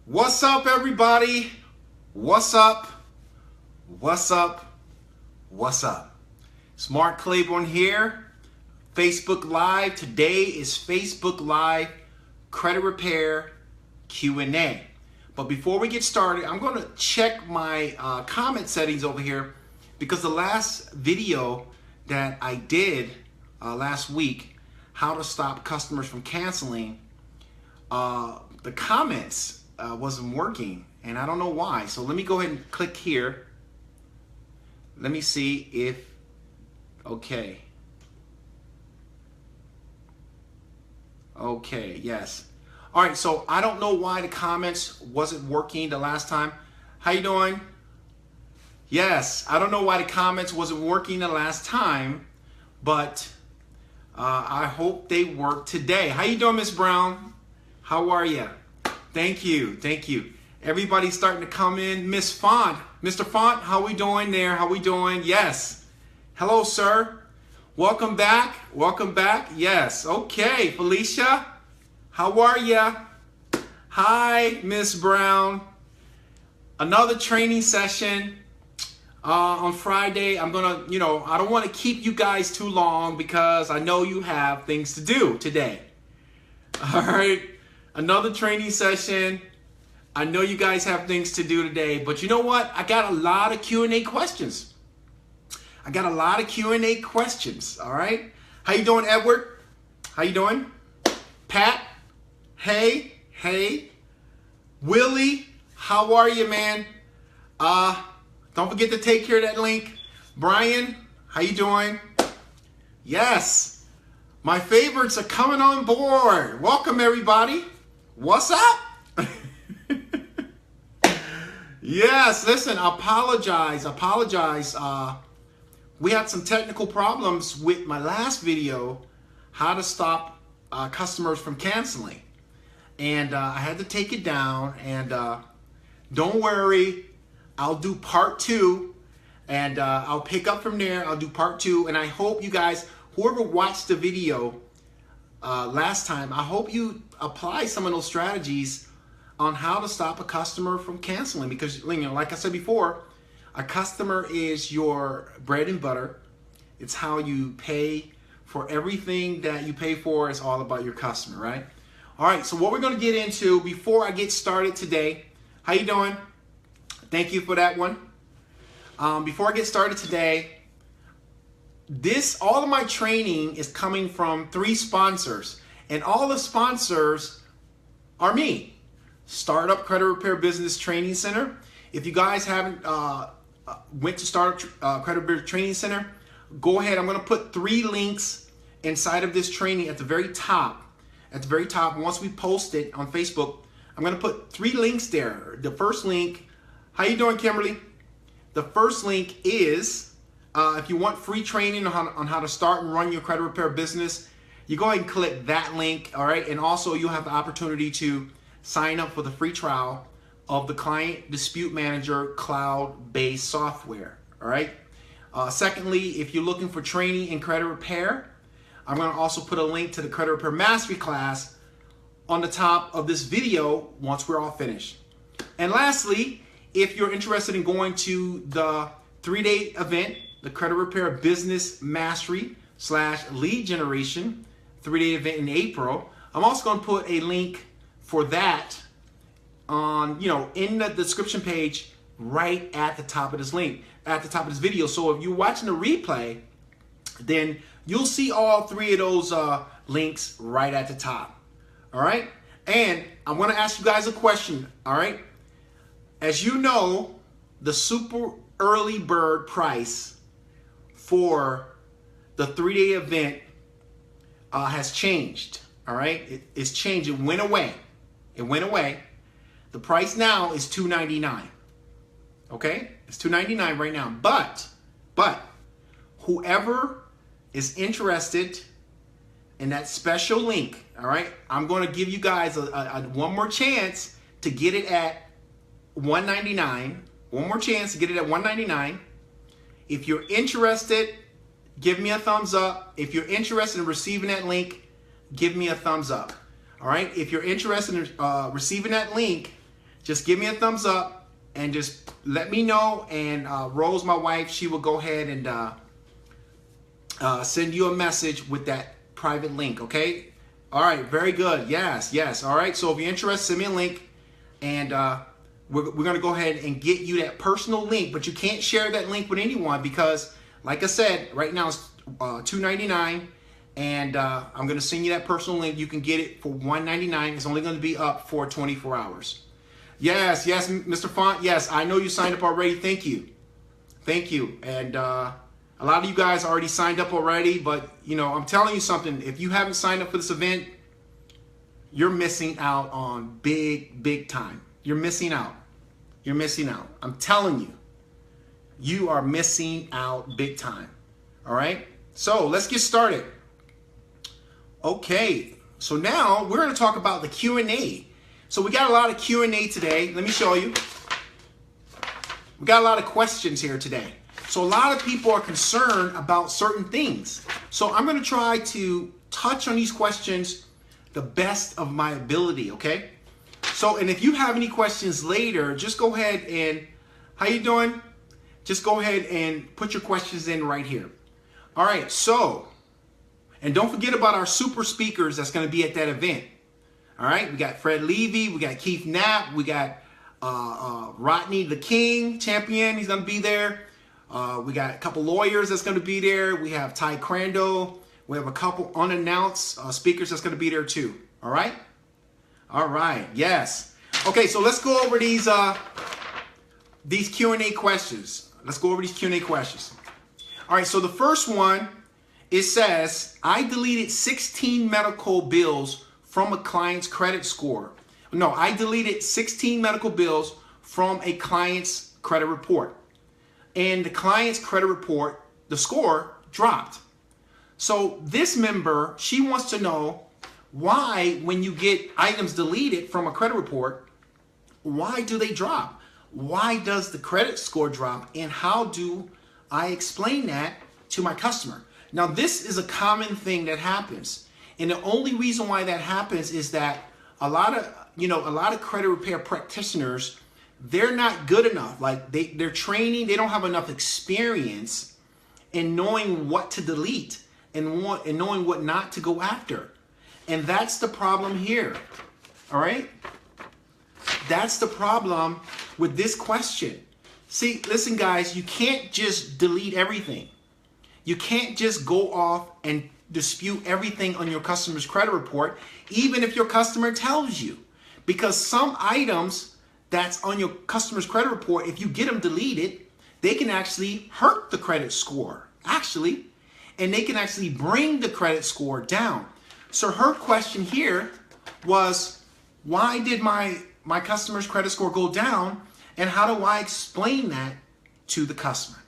What's up, everybody? What's up? What's up? What's up? It's Mark Clayborne here. Facebook Live. Today is Facebook Live Credit Repair Q&A. But before we get started, I'm going to check my comment settings over here because the last video that I did last week, how to stop customers from canceling, the comments wasn't working, and I don't know why. So let me go ahead and click here. Let me see if, okay, yes. All right, so I don't know why the comments wasn't working the last time. How you doing? Yes, I don't know why the comments wasn't working the last time, but I hope they work today. How you doing, Miss Brown? How are you? Thank you, thank you. Everybody's starting to come in. Miss Font, Mr. Font, how we doing there? How we doing? Yes. Hello, sir. Welcome back. Welcome back. Yes. Okay, Felicia, how are you? Hi, Miss Brown. Another training session on Friday. I'm gonna, I don't want to keep you guys too long because I know you have things to do today. All right. Another training session. I know you guys have things to do today, but you know what? I got a lot of Q&A questions. All right? How you doing, Edward? How you doing? Pat? Hey. Willie, how are you, man? Don't forget to take care of that link. Brian, how you doing? Yes. My favorites are coming on board. Welcome, everybody. What's up? Yes, listen, apologize. We had some technical problems with my last video, how to stop customers from canceling. And I had to take it down. And don't worry, I'll do part 2. And I'll pick up from there. I'll do part 2. And I hope you guys, whoever watched the video last time, I hope you apply some of those strategies on how to stop a customer from canceling, because like I said before, a customer is your bread and butter. It's how you pay for everything that you pay for. Is all about your customer, right? All right, so what we're going to get into before I get started today, how you doing? Thank you for that one. Before I get started today, all of my training is coming from 3 sponsors, and all the sponsors are me. Startup Credit Repair Business Training Center. If you guys haven't went to Startup Credit Repair Training Center, go ahead. I'm going to put 3 links inside of this training at the very top. Once we post it on Facebook, I'm going to put 3 links there. The first link, how you doing, Kimberly? The first link is if you want free training on how to start and run your credit repair business, you go ahead and click that link, all right? And also you'll have the opportunity to sign up for the free trial of the Client Dispute Manager cloud-based software, all right? Secondly, if you're looking for training in credit repair, I'm gonna also put a link to the Credit Repair Mastery class on the top of this video once we're all finished. And lastly, if you're interested in going to the 3-day event, the Credit Repair Business Mastery / Lead Generation 3-day event in April, I'm also gonna put a link for that on, in the description page right at the top of this link, at the top of this video. So if you're watching the replay, then you'll see all 3 of those links right at the top. All right. And I'm going to ask you guys a question. All right. As you know, the super early bird price for the 3-day event has changed. All right. It's changed. It went away. The price now is $2.99. Okay? It's $2.99 right now. But whoever is interested in that special link, all right, I'm going to give you guys one more chance to get it at $199. One more chance to get it at $199. If you're interested, give me a thumbs up. If you're interested in receiving that link, give me a thumbs up. All right. If you're interested in receiving that link, just give me a thumbs up and just let me know. And Rose, my wife, she will go ahead and send you a message with that private link, okay? All right, very good. Yes. All right, so if you're interested, send me a link, and we're going to go ahead and get you that personal link, but you can't share that link with anyone because, like I said, right now it's $2.99, and I'm going to send you that personal link. You can get it for $1.99. It's only going to be up for 24 hours. Yes, Mr. Font. Yes, I know you signed up already. Thank you. And a lot of you guys already signed up already, but you know, I'm telling you something. If you haven't signed up for this event, you're missing out on big time. You're missing out. I'm telling you, you are missing out big time. All right. So let's get started. Okay. So now we're going to talk about the Q&A. So we got a lot of Q&A today. Let me show you. We got a lot of questions here today. So a lot of people are concerned about certain things. So I'm going to try to touch on these questions the best of my ability, okay? So, and if you have any questions later, just go ahead and, how you doing? Just go ahead and put your questions in right here. All right, so, and don't forget about our super speakers that's going to be at that event. All right, we got Fred Levy, we got Keith Knapp, we got Rodney the King champion, he's going to be there. We got a couple lawyers that's going to be there. We have Ty Crandall. We have a couple unannounced speakers that's going to be there too. All right? All right. Yes. Okay, so let's go over these Q&A questions. Let's go over these Q&A questions. All right, so the first one, it says, I deleted 16 medical bills from a client's credit score. No, I deleted 16 medical bills from a client's credit report. And the client's credit report, the score dropped. So this member, she wants to know why, when you get items deleted from a credit report, why do they drop? Why does the credit score drop? And how do I explain that to my customer? Now, this is a common thing that happens. And the only reason why that happens is that a lot of credit repair practitioners, they're not good enough. Like they're training, they don't have enough experience in knowing what to delete and knowing what not to go after. And that's the problem here. All right? That's the problem with this question. See, listen guys, you can't just delete everything. You can't just go off and dispute everything on your customer's credit report, even if your customer tells you. Because some items that's on your customer's credit report, if you get them deleted, they can actually hurt the credit score, actually. And they can actually bring the credit score down. So her question here was, why did my customer's credit score go down? And how do I explain that to the customer?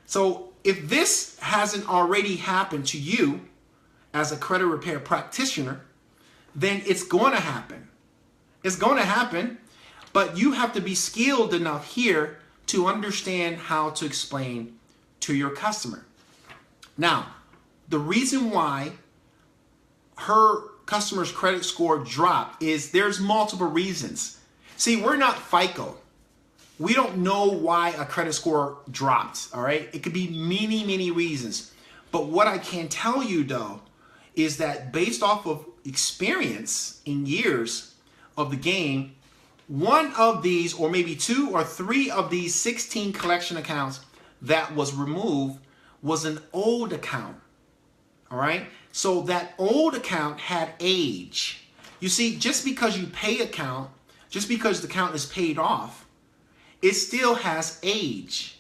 So if this hasn't already happened to you as a credit repair practitioner, then it's going to happen. It's going to happen. But you have to be skilled enough here to understand how to explain to your customer. Now, the reason why her customer's credit score dropped is there's multiple reasons. See, we're not FICO. We don't know why a credit score dropped, all right? It could be many reasons. But what I can tell you, though, is that based off of experience in years of the game, one of these, or maybe 2 or 3 of these 16 collection accounts that was removed was an old account. All right? So that old account had age. You see, just because you pay account, just because the account is paid off, it still has age.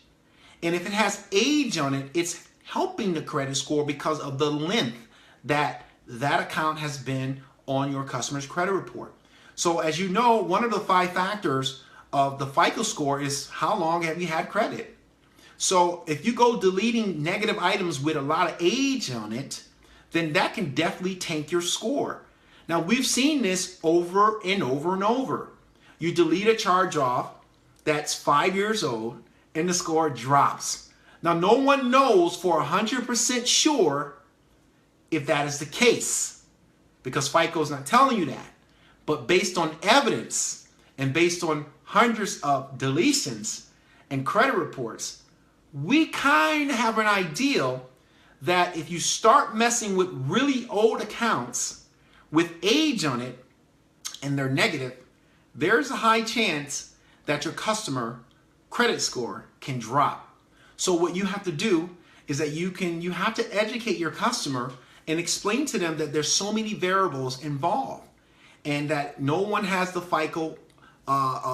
And if it has age on it, it's helping the credit score because of the length that that account has been on your customer's credit report. So as you know, one of the 5 factors of the FICO score is how long have you had credit? So if you go deleting negative items with a lot of age on it, then that can definitely tank your score. Now we've seen this over and over and over. You delete a charge off that's 5 years old and the score drops. Now no one knows for 100% sure if that is the case because FICO is not telling you that. But based on evidence and based on hundreds of deletions and credit reports, we kind of have an idea that if you start messing with really old accounts with age on it and they're negative, there's a high chance that your customer credit score can drop. So what you have to do is that you have to educate your customer and explain to them that there's so many variables involved and that no one has the FICO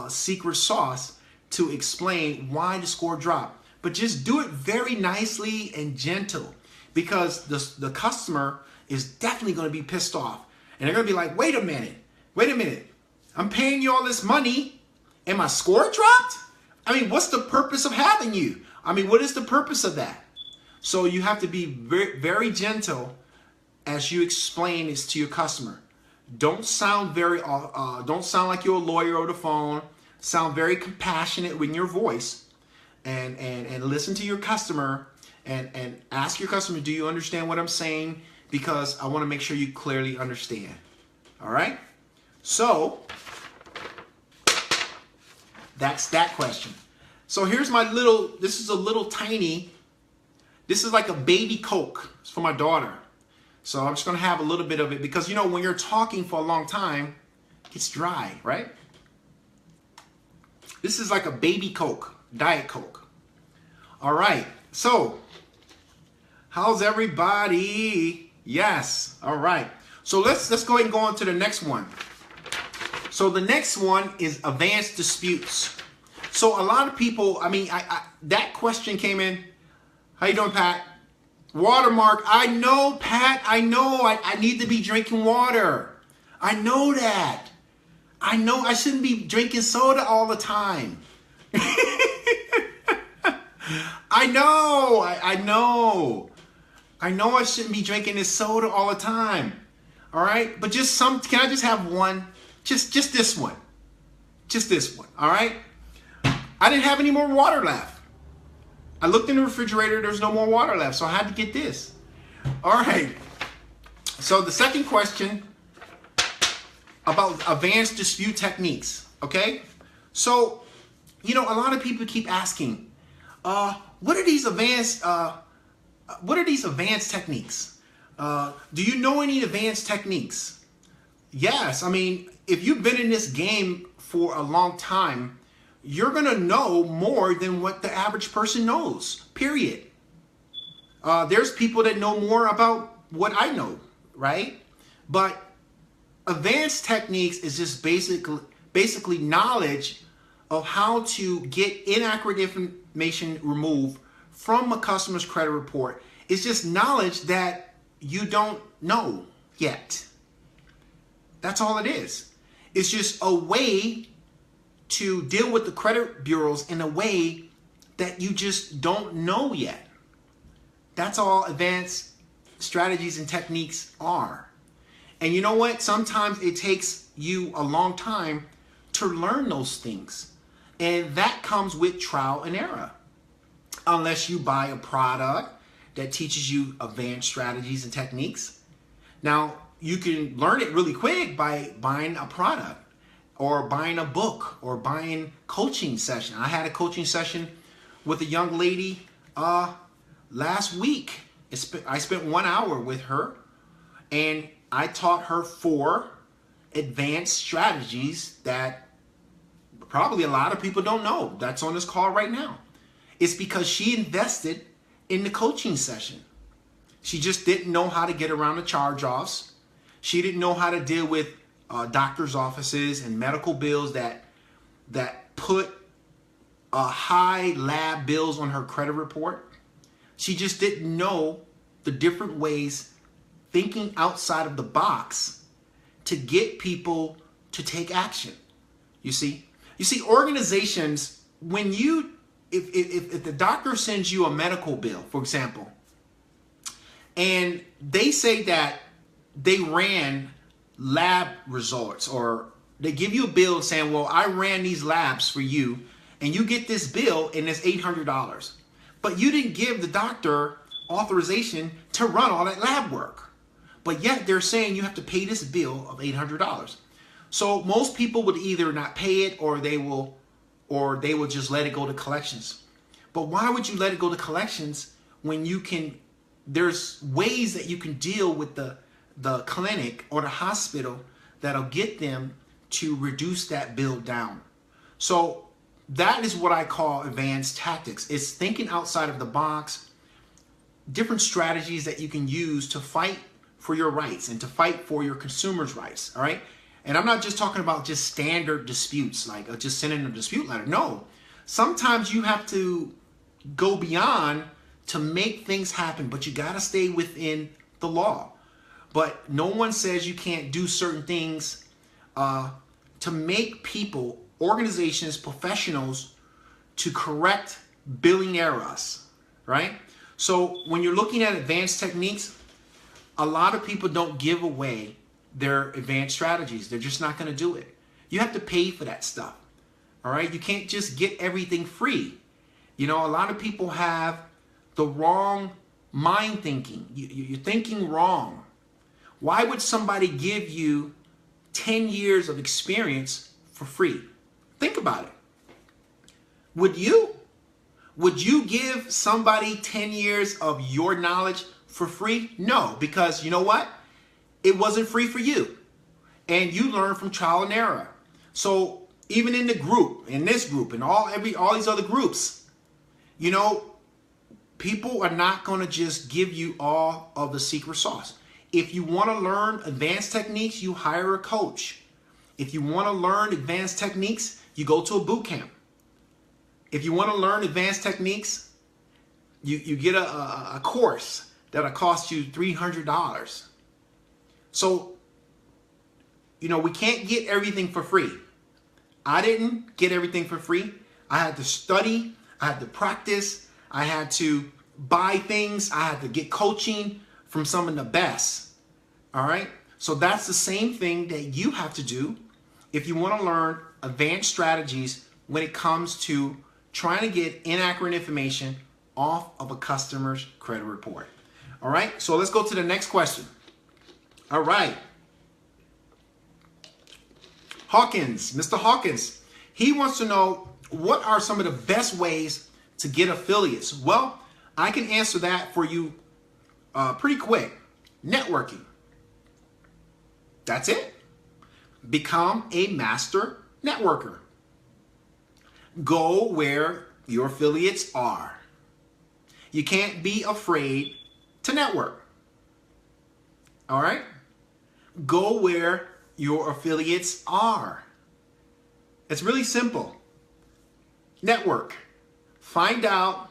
secret sauce to explain why the score dropped. But just do it very nicely and gentle, because the customer is definitely going to be pissed off. And they're going to be like, wait a minute. I'm paying you all this money and my score dropped? I mean, what's the purpose of having you? I mean, what is the purpose of that? So you have to be very, very gentle as you explain this to your customer. Don't sound don't sound like you're a lawyer over the phone. Sound very compassionate with your voice, and listen to your customer and ask your customer, do you understand what I'm saying? Because I want to make sure you clearly understand. All right? So that's that question. So here's my this is like a baby Coke. It's for my daughter. So I'm just going to have a little bit of it because, you know, when you're talking for a long time, it gets dry, right? This is like a baby Coke, Diet Coke. All right. So how's everybody? Yes. All right. So let's go ahead and go on to the next one. So the next one is advanced disputes. So a lot of people, I mean, that question came in. How you doing, Pat? Watermark. I know, Pat. I know. I need to be drinking water. I know that. I know I shouldn't be drinking soda all the time. I know. I know. I know I shouldn't be drinking this soda all the time. All right? But just can I just have one? Just this one. Just this one. All right? I didn't have any more water left. I looked in the refrigerator, there's no more water left, so I had to get this. All right. So the second question about advanced dispute techniques, okay? So, you know, a lot of people keep asking, what are these advanced techniques? Do you know any advanced techniques? Yes, I mean, if you've been in this game for a long time, you're going to know more than what the average person knows, period. There's people that know more about what I know, right? But advanced techniques is just basically knowledge of how to get inaccurate information removed from a customer's credit report. It's just knowledge that you don't know yet. That's all it is. It's just a way to deal with the credit bureaus in a way that you just don't know yet. That's all advanced strategies and techniques are. And you know what? Sometimes it takes you a long time to learn those things. And that comes with trial and error. Unless you buy a product that teaches you advanced strategies and techniques. Now, you can learn it really quick by buying a product, or buying a book, or buying coaching session. I had a coaching session with a young lady last week. I spent 1 hour with her, and I taught her 4 advanced strategies that probably a lot of people don't know. That's on this call right now. It's because she invested in the coaching session. She just didn't know how to get around the charge-offs. She didn't know how to deal with doctor's offices and medical bills that put high lab bills on her credit report. She just didn't know the different ways, thinking outside of the box, to get people to take action. You see, organizations, when if the doctor sends you a medical bill, for example, and they say that they ran lab results, or they give you a bill saying, well, I ran these labs for you, and you get this bill and it's $800. But you didn't give the doctor authorization to run all that lab work. But yet they're saying you have to pay this bill of $800. So most people would either not pay it, or they will just let it go to collections. But why would you let it go to collections when you can? There's ways that you can deal with the clinic or the hospital that'll get them to reduce that bill down. So that is what I call advanced tactics. It's thinking outside of the box, different strategies that you can use to fight for your rights and to fight for your consumers' rights. All right. And I'm not just talking about just standard disputes, like just sending a dispute letter. No, sometimes you have to go beyond to make things happen, but you got to stay within the law. But no one says you can't do certain things to make people, organizations, professionals to correct billing errors, right? So when you're looking at advanced techniques, a lot of people don't give away their advanced strategies. They're just not going to do it. You have to pay for that stuff, all right? You can't just get everything free. You know, a lot of people have the wrong mind thinking. You're thinking wrong. Why would somebody give you 10 years of experience for free? Think about it. Would you? Would you give somebody 10 years of your knowledge for free? No, because you know what? It wasn't free for you. And you learn from trial and error. So even in the group, in this group, and all these other groups, you know, people are not going to just give you all of the secret sauce. If you want to learn advanced techniques, you hire a coach. If you want to learn advanced techniques, you go to a boot camp. If you want to learn advanced techniques, you get a course that'll cost you $300. So, you know, we can't get everything for free. I didn't get everything for free. I had to study. I had to practice. I had to buy things. I had to get coaching from some of the best. All right. So that's the same thing that you have to do if you want to learn advanced strategies when it comes to trying to get inaccurate information off of a customer's credit report. All right. So let's go to the next question. All right. Hawkins, Mr. Hawkins, he wants to know, what are some of the best ways to get affiliates? Well, I can answer that for you pretty quick. Networking. That's it. Become a master networker. Go where your affiliates are. You can't be afraid to network. All right? Go where your affiliates are. It's really simple. Network. Find out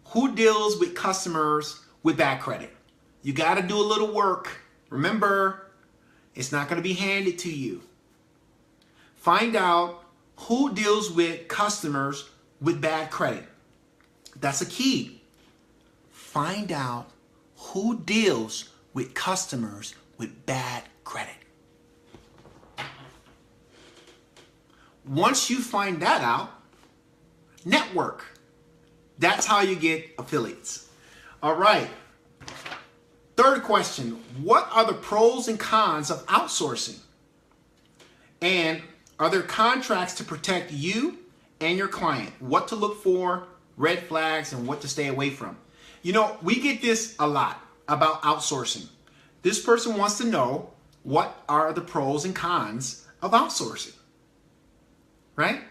who deals with customers with bad credit. You got to do a little work. Remember, it's not going to be handed to you. Find out who deals with customers with bad credit. That's a key. Find out who deals with customers with bad credit. Once you find that out, network. That's how you get affiliates. All right. Third question, what are the pros and cons of outsourcing? And are there contracts to protect you and your client? What to look for, red flags, and what to stay away from? You know, we get this a lot about outsourcing. This person wants to know, what are the pros and cons of outsourcing? Right?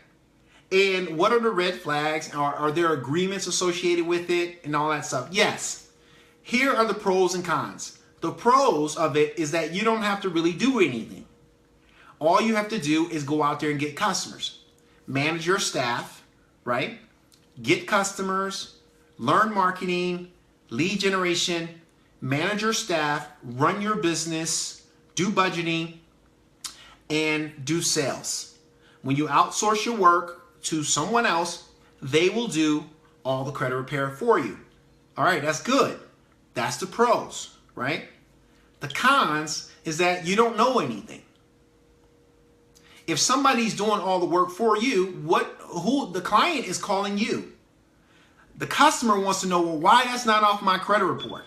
And what are the red flags? Are there agreements associated with it and all that stuff? Yes. Here are the pros and cons. The pros of it is that you don't have to really do anything. All you have to do is go out there and get customers. Manage your staff, right? Get customers, learn marketing, lead generation, manage your staff, run your business, do budgeting, and do sales. When you outsource your work to someone else, they will do all the credit repair for you. All right, that's good. That's the pros, right? The cons is that you don't know anything. If somebody's doing all the work for you, who the client is calling you. The customer wants to know, well, why that's not off my credit report?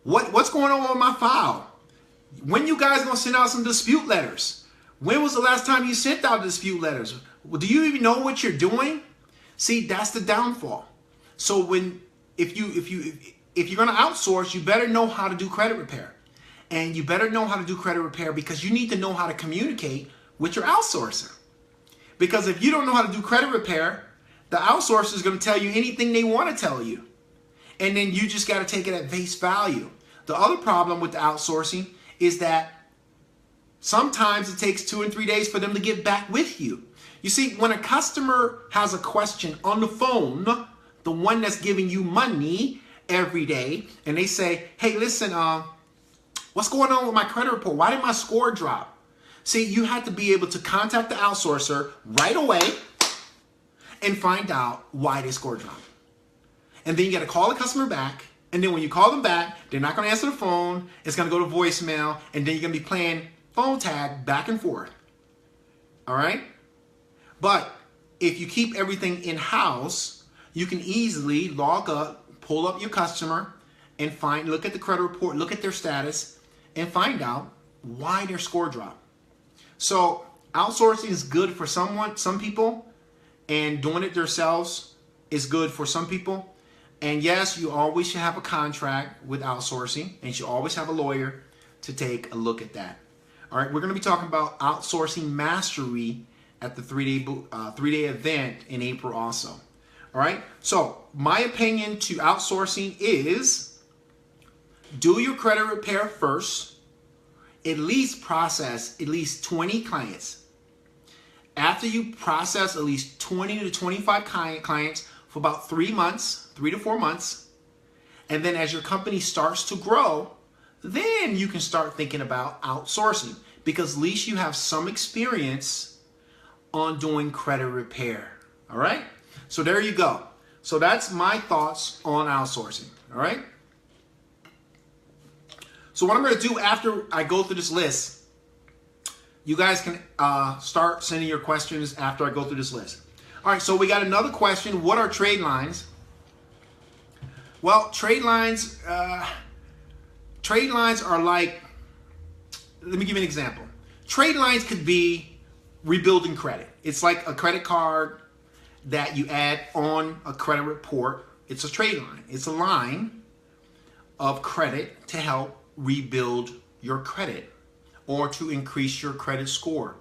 What's going on with my file? When you guys gonna send out some dispute letters? When was the last time you sent out dispute letters? Do you even know what you're doing? See, that's the downfall. So if you're going to outsource, you better know how to do credit repair. And you better know how to do credit repair because you need to know how to communicate with your outsourcer. Because if you don't know how to do credit repair, the outsourcer is going to tell you anything they want to tell you. And then you just got to take it at face value. The other problem with the outsourcing is that sometimes it takes 2 and 3 days for them to get back with you. You see, when a customer has a question on the phone, the one that's giving you money every day, and they say, hey, listen, what's going on with my credit report? Why did my score drop? See, you have to be able to contact the outsourcer right away and find out why their score dropped. And then you got to call the customer back. And then when you call them back, they're not going to answer the phone. It's going to go to voicemail. And then you're going to be playing phone tag back and forth. All right? But if you keep everything in-house, you can easily log up, pull up your customer, and look at the credit report, look at their status, and find out why their score dropped. So outsourcing is good for some people, and doing it themselves is good for some people. And yes, you always should have a contract with outsourcing, and you should always have a lawyer to take a look at that. All right, we're going to be talking about outsourcing mastery at the three-day event in April also. All right, so my opinion to outsourcing is do your credit repair first. At least process at least 20 clients. After you process at least 20 to 25 clients for about 3 to 4 months, and then as your company starts to grow, then you can start thinking about outsourcing, because at least you have some experience on doing credit repair. All right, so there you go. So that's my thoughts on outsourcing. All right, so what I'm going to do after I go through this list, you guys can start sending your questions after I go through this list. All right, so we got another question. What are trade lines? Well, trade lines are like, let me give you an example. Trade lines could be rebuilding credit. It's like a credit card that you add on a credit report. It's a trade line. It's a line of credit to help rebuild your credit or to increase your credit score.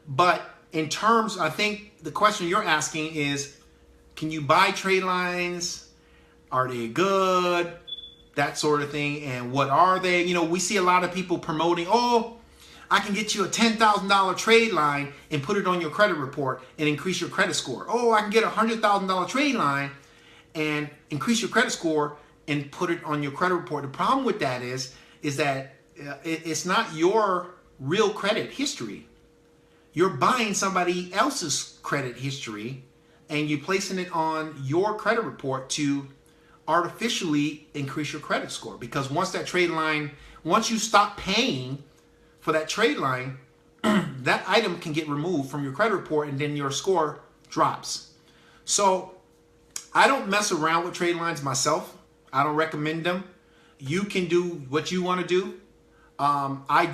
But in terms, I think the question you're asking is, can you buy trade lines? Are they good? That sort of thing. And what are they? You know, we see a lot of people promoting, oh, I can get you a $10,000 trade line and put it on your credit report and increase your credit score. Oh, I can get a $100,000 trade line and increase your credit score and put it on your credit report. The problem with that is that it's not your real credit history. You're buying somebody else's credit history and you're placing it on your credit report to artificially increase your credit score. Because once that trade line, once you stop paying for that trade line, that item can get removed from your credit report and then your score drops. So I don't mess around with trade lines myself. I don't recommend them. You can do what you want to do. I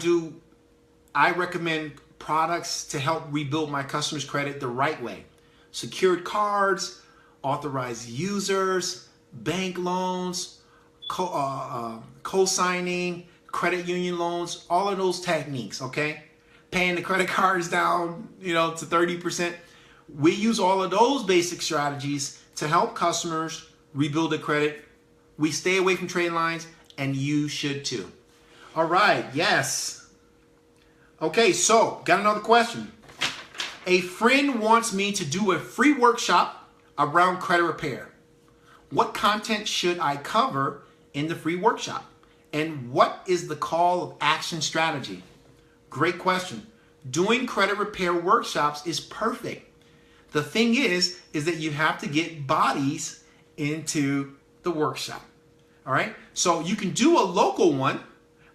recommend products to help rebuild my customers' credit the right way. Secured cards, authorized users, bank loans, co-signing, credit union loans, all of those techniques, okay? Paying the credit cards down, to 30%. We use all of those basic strategies to help customers rebuild their credit. We stay away from trade lines, and you should too. All right, yes. Okay, so got another question. A friend wants me to do a free workshop around credit repair. What content should I cover in the free workshop? And what is the call of action strategy? Great question. Doing credit repair workshops is perfect. The thing is that you have to get bodies into the workshop. All right. So you can do a local one,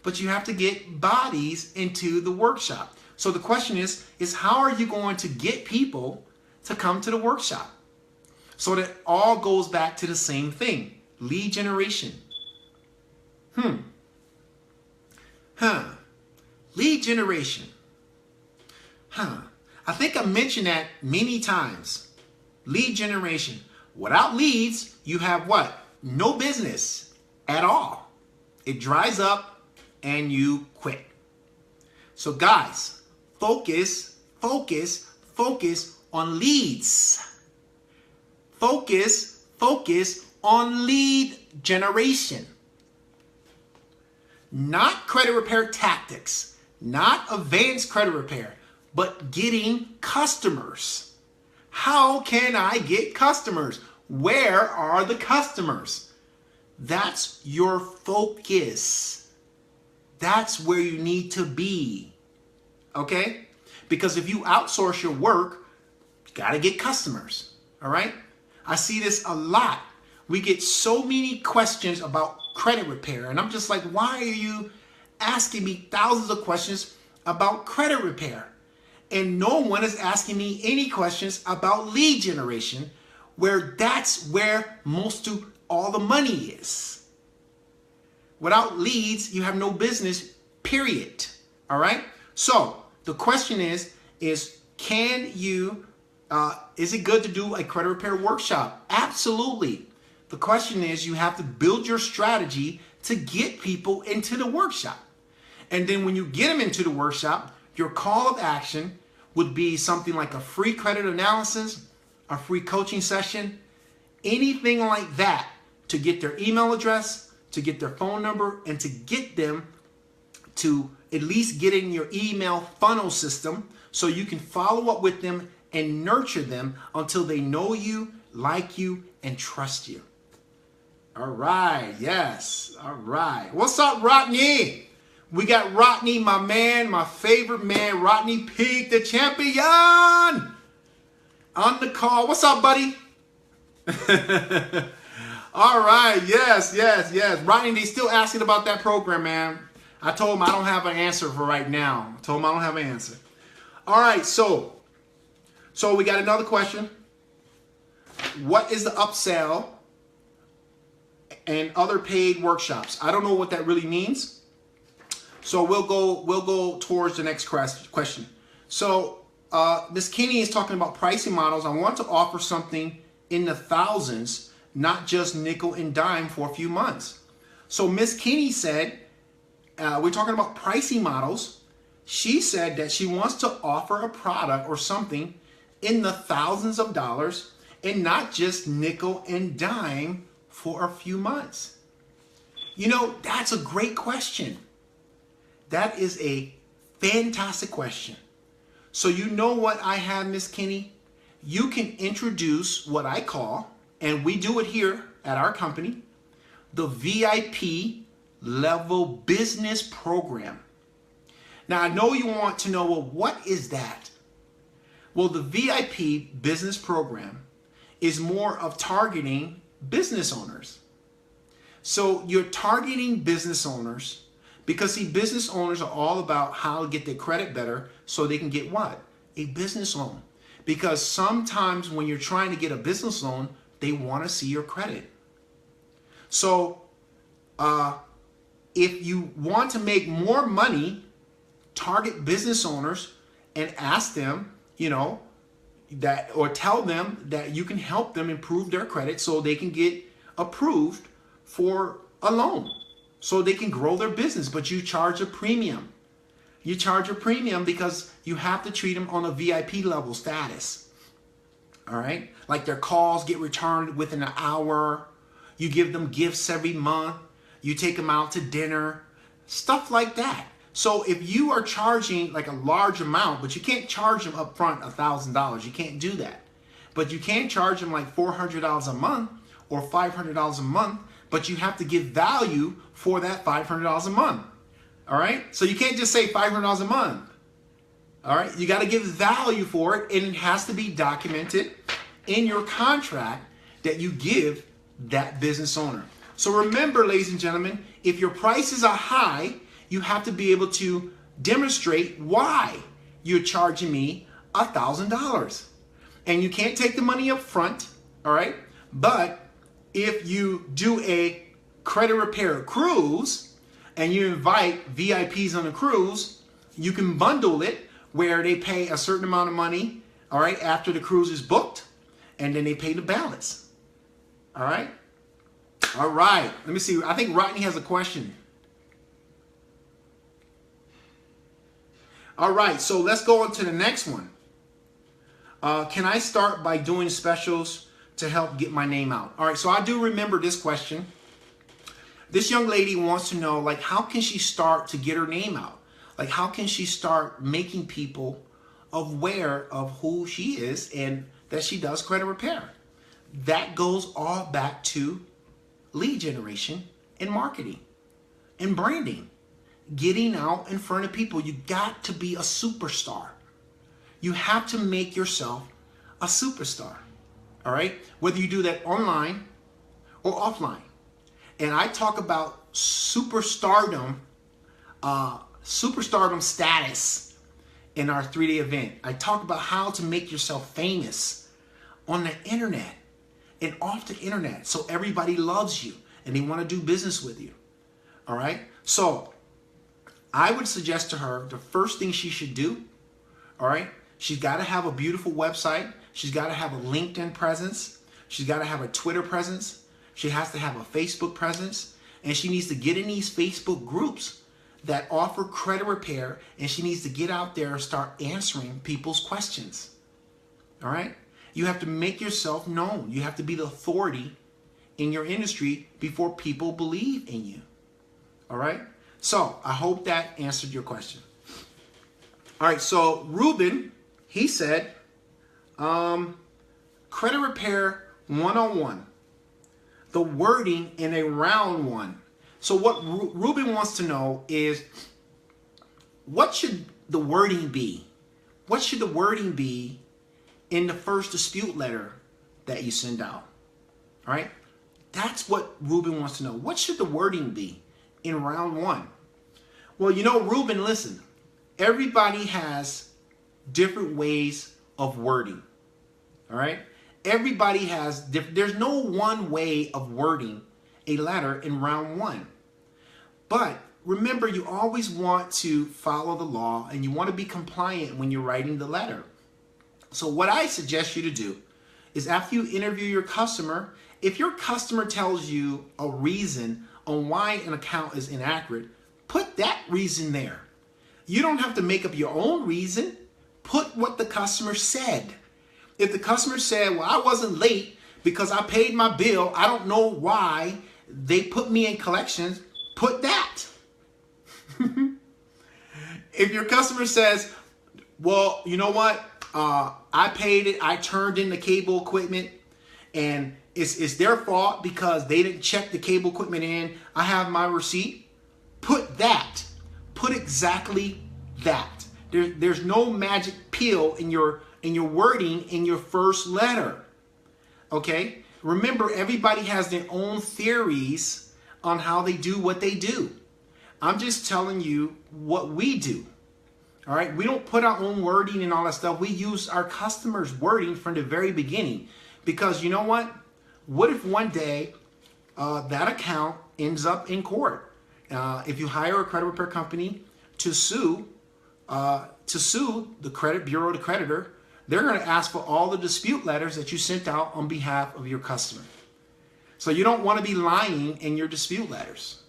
but you have to get bodies into the workshop. So the question is how are you going to get people to come to the workshop? So that all goes back to the same thing. Lead generation. Lead generation. I think I mentioned that many times. Lead generation. Without leads, you have what? No business at all. It dries up and you quit. So guys, focus on leads. Focus on lead generation. Not credit repair tactics, not advanced credit repair, but getting customers. How can I get customers? Where are the customers? That's your focus. That's where you need to be. Okay? Because if you outsource your work, you got to get customers. All right? I see this a lot. We get so many questions about credit repair. And I'm just like, why are you asking me thousands of questions about credit repair? And no one is asking me any questions about lead generation, where that's where most of all the money is. Without leads, you have no business, period. All right? So the question is can you, is it good to do a credit repair workshop? Absolutely. The question is, you have to build your strategy to get people into the workshop. And then when you get them into the workshop, your call of action would be something like a free credit analysis, a free coaching session, anything like that to get their email address, to get their phone number, and to get them to at least get in your email funnel system so you can follow up with them and nurture them until they know you, like you, and trust you. All right, yes, all right. What's up, Rodney? We got Rodney, my man, my favorite man, Rodney Peak, the champion, on the call. What's up, buddy? All right, yes. Rodney, they still asking about that program, man. I told him I don't have an answer for right now. I told him I don't have an answer. All right, so we got another question. What is the upsell and other paid workshops? I don't know what that really means. So we'll go towards the next question. So Ms. Kinney is talking about pricing models. I want to offer something in the thousands, not just nickel and dime for a few months. So Ms. Kinney said, we're talking about pricing models. She said that she wants to offer a product or something in the thousands of dollars and not just nickel and dime for a few months. You know, that's a great question. That is a fantastic question. So you know what I have, Miss Kinney? You can introduce what I call, and we do it here at our company, the VIP level business program. Now I know you want to know, well, what is that? Well, the VIP business program is more of targeting business owners. So you're targeting business owners because, see, business owners are all about how to get their credit better so they can get what? A business loan. Because sometimes when you're trying to get a business loan, they want to see your credit. So if you want to make more money, target business owners and ask them, you know, that, or tell them that you can help them improve their credit so they can get approved for a loan, so they can grow their business. But you charge a premium. You charge a premium because you have to treat them on a VIP level status. All right? Like their calls get returned within an hour. You give them gifts every month. You take them out to dinner. Stuff like that. So if you are charging like a large amount, but you can't charge them up front $1,000. You can't do that. But you can charge them like $400 a month or $500 a month, but you have to give value for that $500 a month. All right? So you can't just say $500 a month. All right? You got to give value for it, and it has to be documented in your contract that you give that business owner. So remember, ladies and gentlemen, if your prices are high, you have to be able to demonstrate why you're charging me $1,000. And you can't take the money up front, all right? But if you do a credit repair cruise and you invite VIPs on a cruise, you can bundle it where they pay a certain amount of money, all right, after the cruise is booked, and then they pay the balance. All right? All right. Let me see. I think Rodney has a question. All right, so let's go on to the next one. Can I start by doing specials to help get my name out? All right, so I do remember this question. This young lady wants to know, like, how can she start to get her name out? Like, how can she start making people aware of who she is and that she does credit repair? That goes all back to lead generation and marketing and branding. Getting out in front of people. You got to be a superstar. You have to make yourself a superstar. All right? Whether you do that online or offline. And I talk about superstardom status in our 3-day event. I talk about how to make yourself famous on the internet and off the internet so everybody loves you and they want to do business with you. All right? So I would suggest to her the first thing she should do, all right, she's got to have a beautiful website. She's got to have a LinkedIn presence. She's got to have a Twitter presence. She has to have a Facebook presence. And she needs to get in these Facebook groups that offer credit repair. And she needs to get out there and start answering people's questions. All right? You have to make yourself known. You have to be the authority in your industry before people believe in you. All right? So I hope that answered your question. All right, so Ruben, he said, credit repair 101, the wording in a round one. So what Ruben wants to know is, what should the wording be? What should the wording be in the first dispute letter that you send out? All right, that's what Ruben wants to know. What should the wording be in round one? Well, you know, Ruben, listen, everybody has different ways of wording, all right? Everybody has, there's no one way of wording a letter in round one. But remember, you always want to follow the law and you want to be compliant when you're writing the letter. So what I suggest you to do is, after you interview your customer, if your customer tells you a reason on why an account is inaccurate, put that reason there. You don't have to make up your own reason. Put what the customer said. If the customer said, well, I wasn't late because I paid my bill, I don't know why they put me in collections, put that. If your customer says, well, you know what? I paid it. I turned in the cable equipment and it's their fault because they didn't check the cable equipment in. I have my receipt. Put that. Put exactly that. There's no magic pill in your wording in your first letter. Okay? Remember, everybody has their own theories on how they do what they do. I'm just telling you what we do. All right? We don't put our own wording and all that stuff. We use our customers' wording from the very beginning. Because you know what? What if one day that account ends up in court? If you hire a credit repair company to sue the credit bureau, the creditor, they're going to ask for all the dispute letters that you sent out on behalf of your customer. So you don't want to be lying in your dispute letters.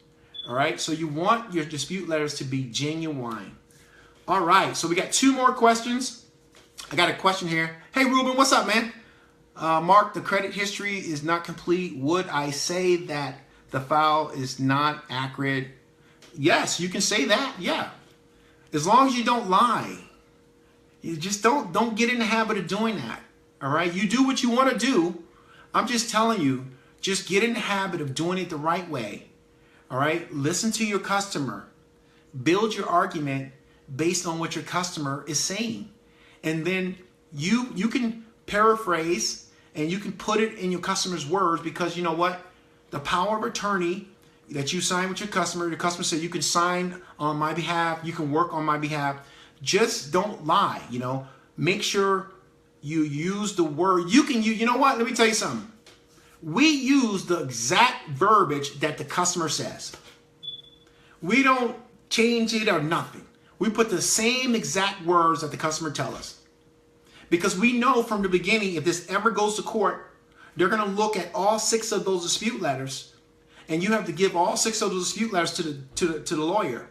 All right. So you want your dispute letters to be genuine. All right. So we got 2 more questions. I got a question here. Hey, Ruben, what's up, man? Mark, the credit history is not complete. Would I say that the file is not accurate? Yes, you can say that. Yeah. As long as you don't lie. You just don't get in the habit of doing that. All right? You do what you want to do. I'm just telling you, just get in the habit of doing it the right way. All right? Listen to your customer. Build your argument based on what your customer is saying. And then you can paraphrase and you can put it in your customer's words, because you know what? The power of attorney that you sign with your customer said you can sign on my behalf, you can work on my behalf. Just don't lie, you know. Make sure you use the word. You know what? Let me tell you something. We use the exact verbiage that the customer says. We don't change it or nothing. We put the same exact words that the customer tells us. Because we know from the beginning, if this ever goes to court, they're going to look at all 6 of those dispute letters, and you have to give all 6 of those dispute letters to the lawyer.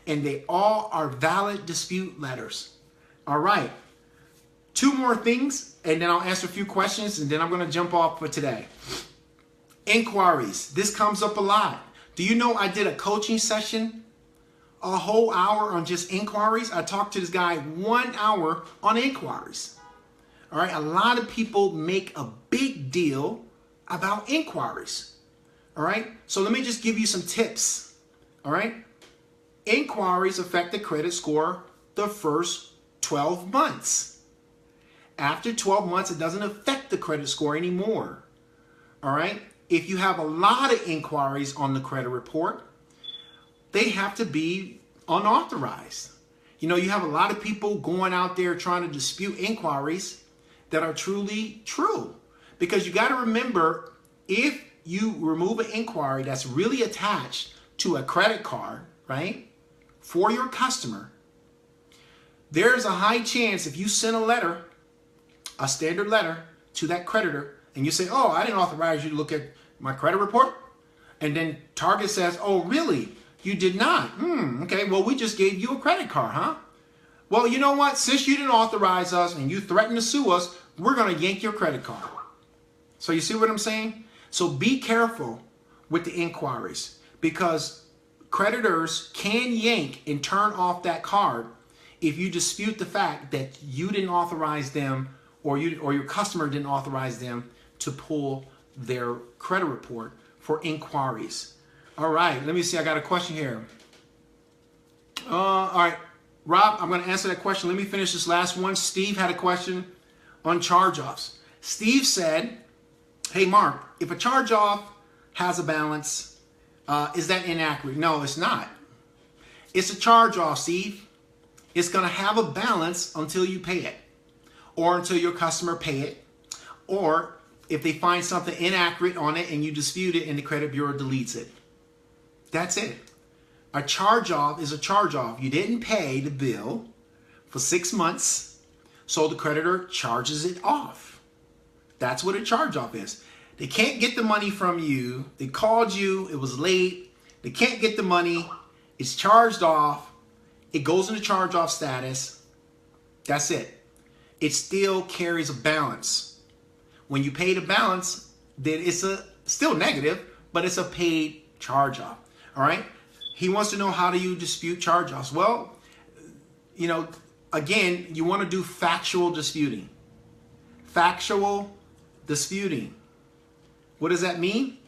And they all are valid dispute letters. All right. 2 more things, and then I'll answer a few questions, and then I'm going to jump off for today. Inquiries. This comes up a lot. Do you know I did a coaching session, a whole hour on just inquiries? I talked to this guy 1 hour on inquiries. All right. A lot of people make a big deal about inquiries. All right. So let me just give you some tips. All right. Inquiries affect the credit score the first 12 months. After 12 months, it doesn't affect the credit score anymore. All right. If you have a lot of inquiries on the credit report, they have to be unauthorized. You know, you have a lot of people going out there trying to dispute inquiries that are truly true. Because you got to remember, if you remove an inquiry that's really attached to a credit card, right, for your customer, there's a high chance if you send a letter, a standard letter to that creditor, and you say, oh, I didn't authorize you to look at my credit report. And then Target says, oh, really? You did not? Okay, well, we just gave you a credit card, huh? Well, you know what? Since you didn't authorize us and you threatened to sue us, we're going to yank your credit card. So you see what I'm saying? So be careful with the inquiries, because creditors can yank and turn off that card if you dispute the fact that you didn't authorize them, or your customer didn't authorize them to pull their credit report for inquiries. All right, let me see. I got a question here. All right, Rob, I'm going to answer that question. Let me finish this last one. Steve had a question on charge-offs. Steve said, hey, Mark, if a charge-off has a balance, is that inaccurate? No, it's not. It's a charge-off, Steve. It's going to have a balance until you pay it, or until your customer pay it, or if they find something inaccurate on it and you dispute it and the credit bureau deletes it. That's it. A charge-off is a charge-off. You didn't pay the bill for 6 months, so the creditor charges it off. That's what a charge-off is. They can't get the money from you. They called you. It was late. They can't get the money. It's charged off. It goes into charge-off status. That's it. It still carries a balance. When you pay the balance, then it's still negative, but it's a paid charge-off. All right? He wants to know, how do you dispute charge-offs? Well, you know, again, you want to do factual disputing. Factual disputing. What does that mean?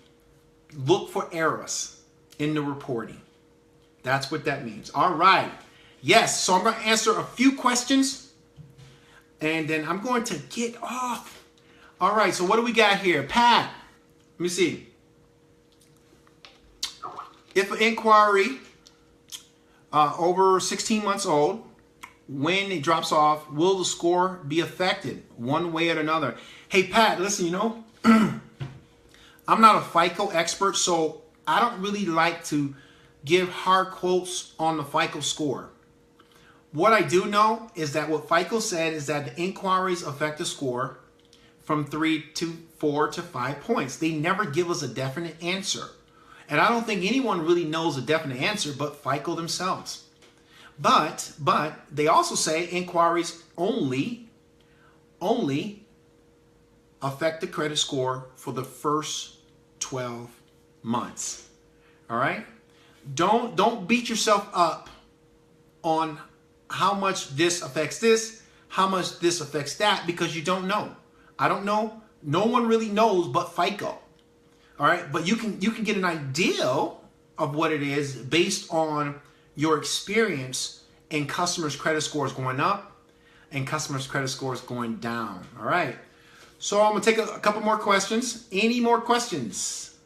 Look for errors in the reporting. That's what that means. All right. Yes, so I'm going to answer a few questions, and then I'm going to get off. All right, so what do we got here? Pat, let me see. If an inquiry over 16 months old, when it drops off, will the score be affected one way or another? Hey, Pat, listen, you know, I'm not a FICO expert, so I don't really like to give hard quotes on the FICO score. What I do know is that what FICO said is that the inquiries affect the score from 3 to 4 to 5 points. They never give us a definite answer. And I don't think anyone really knows a definite answer but FICO themselves. But they also say inquiries only affect the credit score for the first 12 months. All right? Don't beat yourself up on how much this affects this, how much this affects that, because you don't know. I don't know. No one really knows but FICO. All right? But you can get an idea of what it is based on your experience and customers' credit scores going up and customers' credit scores going down. All right? So I'm going to take a couple more questions. Any more questions?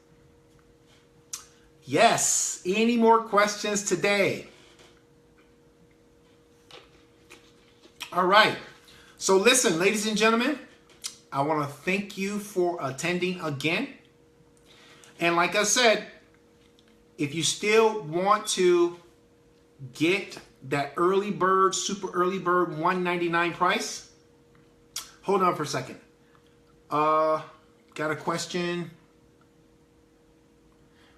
Yes. Any more questions today? All right. So listen, ladies and gentlemen, I want to thank you for attending again. And like I said, if you still want to get that early bird, super early bird, $199 price. Hold on for a second. Got a question.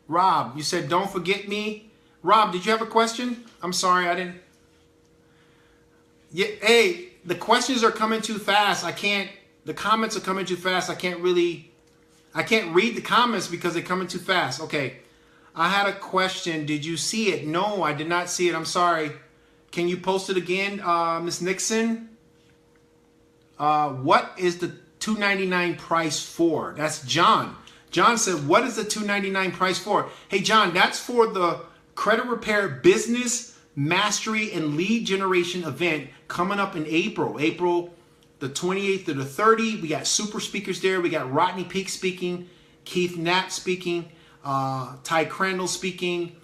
Rob, you said don't forget me. Rob, did you have a question? I'm sorry, I didn't. Yeah, hey, the questions are coming too fast. The comments are coming too fast. I can't read the comments because they're coming too fast. Okay, I had a question. Did you see it? No, I did not see it. I'm sorry. Can you post it again, Miss Nixon? What is the $299 price for? That's John. John said, what is the $299 price for? Hey, John, that's for the Credit Repair Business Mastery and Lead Generation event coming up in April. April the 28th to the 30th. We got super speakers there. We got Rodney Peake speaking, Keith Knapp speaking, Ty Crandall speaking.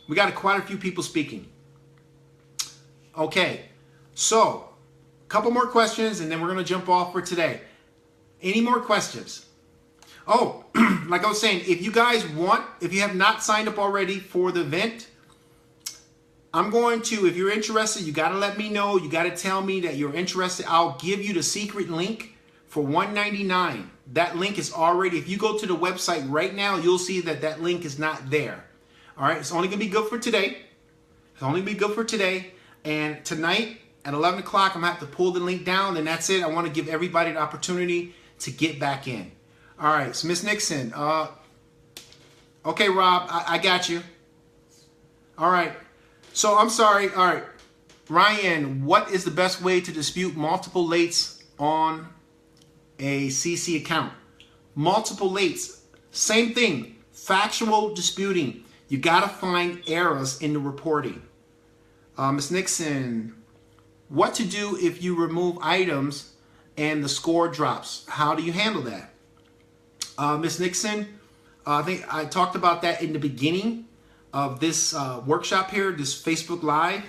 We got quite a few people speaking. Okay, so a couple more questions and then we're going to jump off for today. Any more questions? Oh, like I was saying, if you guys want, if you have not signed up already for the event, I'm going to, if you're interested, you got to let me know. You got to tell me that you're interested. I'll give you the secret link for $199. That link is already, if you go to the website right now, you'll see that that link is not there. All right, it's only going to be good for today. It's only going to be good for today. And tonight at 11 o'clock, I'm going to have to pull the link down. And that's it. I want to give everybody the opportunity to get back in. All right, so Miss Nixon. Okay, Rob, I got you. All right. So I'm sorry. All right, Ryan, what is the best way to dispute multiple lates on a CC account? Multiple lates, same thing. Factual disputing. You got to find errors in the reporting. Ms. Nixon, what to do if you remove items and the score drops? How do you handle that? Ms. Nixon, I think I talked about that in the beginning of this workshop here, this Facebook Live.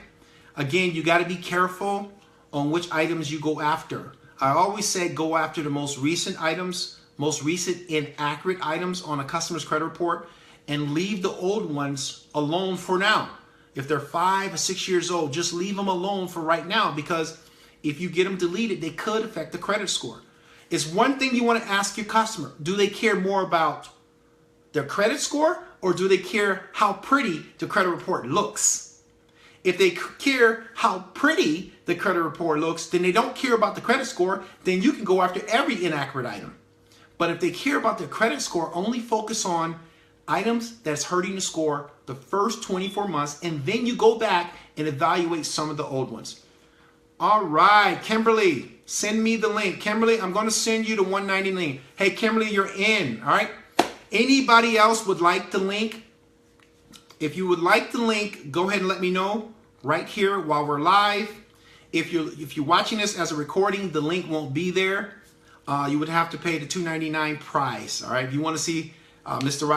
Again, you got to be careful on which items you go after. I always say go after the most recent items, most recent inaccurate items on a customer's credit report, and leave the old ones alone for now. If they're 5 or 6 years old, just leave them alone for right now, because if you get them deleted, they could affect the credit score. It's one thing you want to ask your customer. Do they care more about their credit score, or do they care how pretty the credit report looks? If they care how pretty the credit report looks, then they don't care about the credit score. Then you can go after every inaccurate item. But if they care about their credit score, only focus on items that's hurting the score the first 24 months, and then you go back and evaluate some of the old ones. All right, Kimberly, send me the link. Kimberly, I'm going to send you the $190 link. Hey, Kimberly, you're in. All right. Anybody else would like the link? If you would like the link, go ahead and let me know right here while we're live. If you're watching this as a recording, the link won't be there. You would have to pay the $299 price. All right. If you want to see Mr.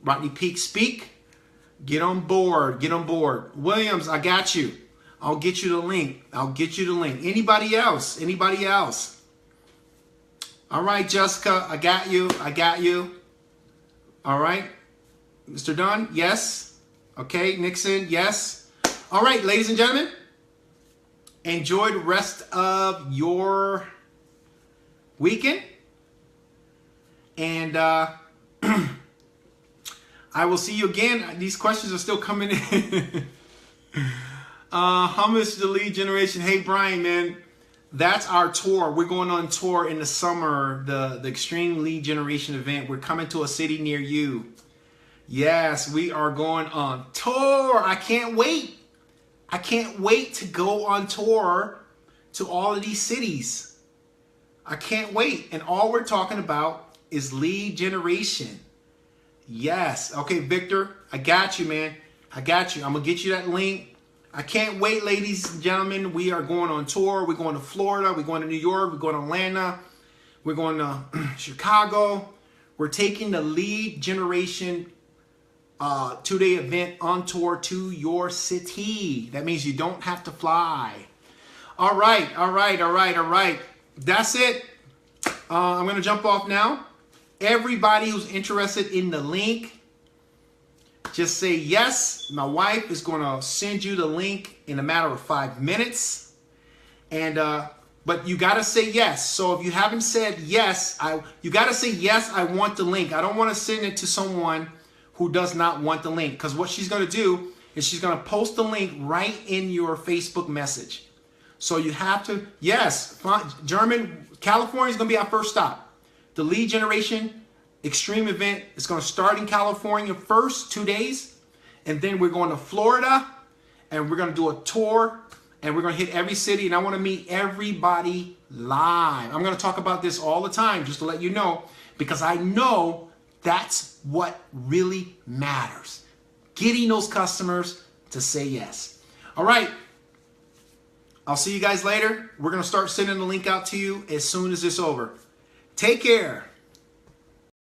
Rodney Peake speak, get on board. Get on board. Williams, I got you. I'll get you the link. I'll get you the link. Anybody else? Anybody else? All right, Jessica, I got you. I got you. All right. Mr. Dunn, yes. Okay, Nixon, yes. All right, ladies and gentlemen, enjoy the rest of your weekend. And I will see you again. These questions are still coming in. How much the lead generation? Hey, Brian, man, that's our tour. We're going on tour in the summer, the Extreme Lead Generation event. We're coming to a city near you. Yes, we are going on tour. I can't wait. I can't wait to go on tour to all of these cities. I can't wait. And all we're talking about is lead generation. Yes. Okay, Victor, I got you, man. I got you. I'm going to get you that link. I can't wait, ladies and gentlemen. We are going on tour. We're going to Florida. We're going to New York. We're going to Atlanta. We're going to Chicago. We're taking the lead generation 2-day event on tour to your city. That means you don't have to fly. All right, all right, all right, all right. That's it. I'm going to jump off now. Everybody who's interested in the link, Just say yes. My wife is going to send you the link in a matter of 5 minutes. And but you got to say yes. So if you haven't said yes, you got to say yes, I want the link. I don't want to send it to someone who does not want the link, because what she's going to do is she's going to post the link right in your Facebook message. So you have to, yes, California is going to be our first stop. The lead generation extreme event is going to start in California first, 2 days. And then we're going to Florida, and we're going to do a tour, and we're going to hit every city. And I want to meet everybody live. I'm going to talk about this all the time, just to let you know, because I know that's what really matters. Getting those customers to say yes. All right. I'll see you guys later. We're going to start sending the link out to you as soon as it's over. Take care.